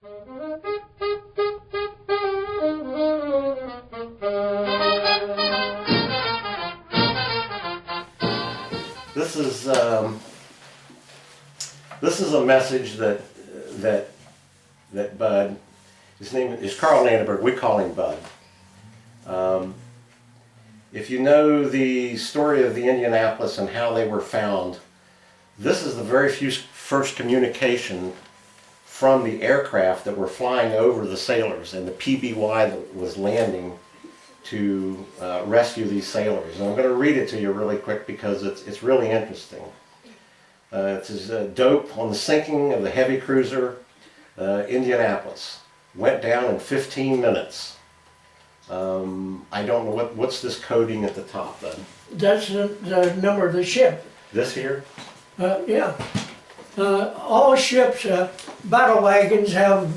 This is a message that Bud, his name is Carl Nandenberg, we call him Bud. If you know the story of the Indianapolis and how they were found, this is the very first communication from the aircraft that were flying over the sailors and the PBY that was landing to rescue these sailors. And I'm going to read it to you really quick because it's really interesting. It says, dope on the sinking of the heavy cruiser Indianapolis. Went down in 15 minutes. I don't know what's this coding at the top then? That's the number of the ship. This here? Yeah. All ships, battle wagons have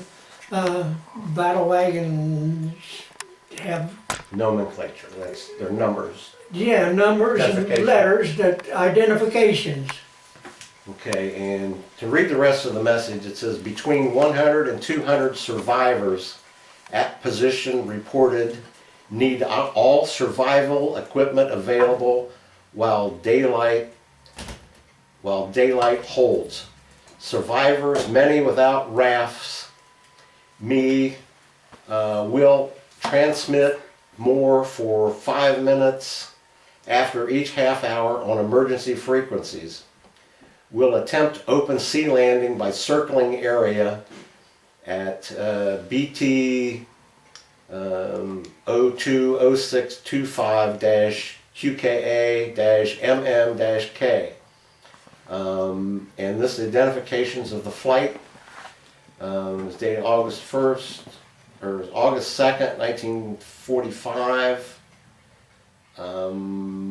Nomenclature. That's their numbers. Yeah, numbers and letters, that identifications. Okay, and to read the rest of the message, it says between 100 and 200 survivors at position reported, need all survival equipment available while daylight holds. Survivors, many without rafts, will transmit more for 5 minutes after each half hour on emergency frequencies. Will attempt open sea landing by circling area at BT 020625-QKA-MM-K. And this identifications of the flight is dated August 1st, or August 2nd, 1945.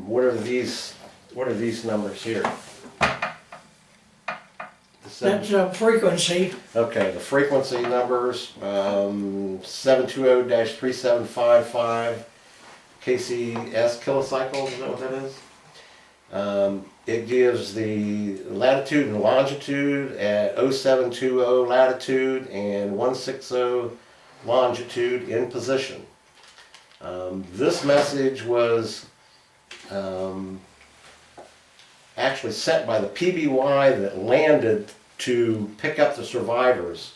What are these numbers here? That's a frequency. Okay, the frequency numbers, 720-3755 KCS kilocycles, is that what that is? It gives the latitude and longitude at 0720 latitude and 160 longitude in position. This message was actually sent by the PBY that landed to pick up the survivors.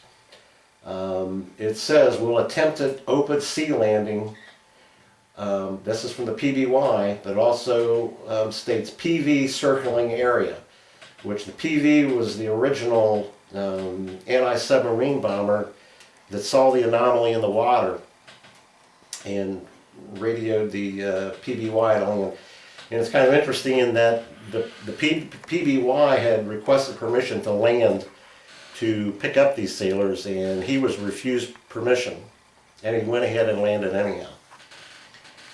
It says, we'll attempt an open sea landing. This is from the PBY, but also states PV circling area, which the PV was the original anti-submarine bomber that saw the anomaly in the water and radioed the PBY along. And it's kind of interesting in that the PBY had requested permission to land to pick up these sailors, and he was refused permission, and he went ahead and landed anyhow.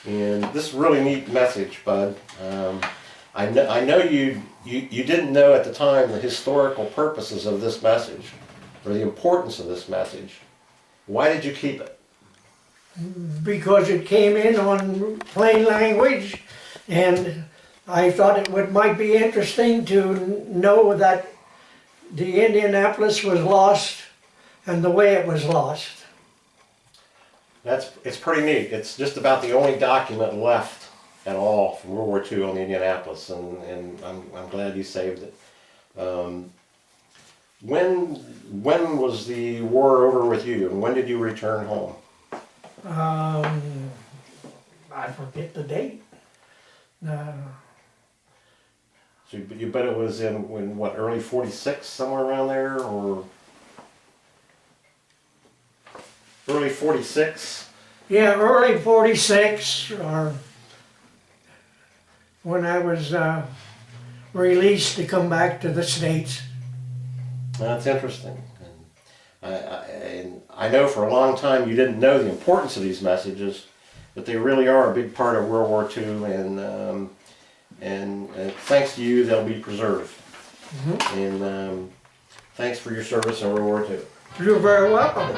And this is a really neat message, Bud. I know you didn't know at the time the historical purposes of this message, or the importance of this message. Why did you keep it? Because it came in on plain language, and I thought it might be interesting to know that the Indianapolis was lost and the way it was lost. It's pretty neat. It's just about the only document left at all from World War II on the Indianapolis, and I'm glad you saved it. When was the war over with you, and when did you return home? I forget the date. So you bet it was in what, early '46, somewhere around there, or early '46? Yeah, early '46, or when I was released to come back to the States. That's interesting. And I know for a long time you didn't know the importance of these messages, but they really are a big part of World War II, and thanks to you, they'll be preserved. Mm-hmm. And thanks for your service in World War II. You're very welcome.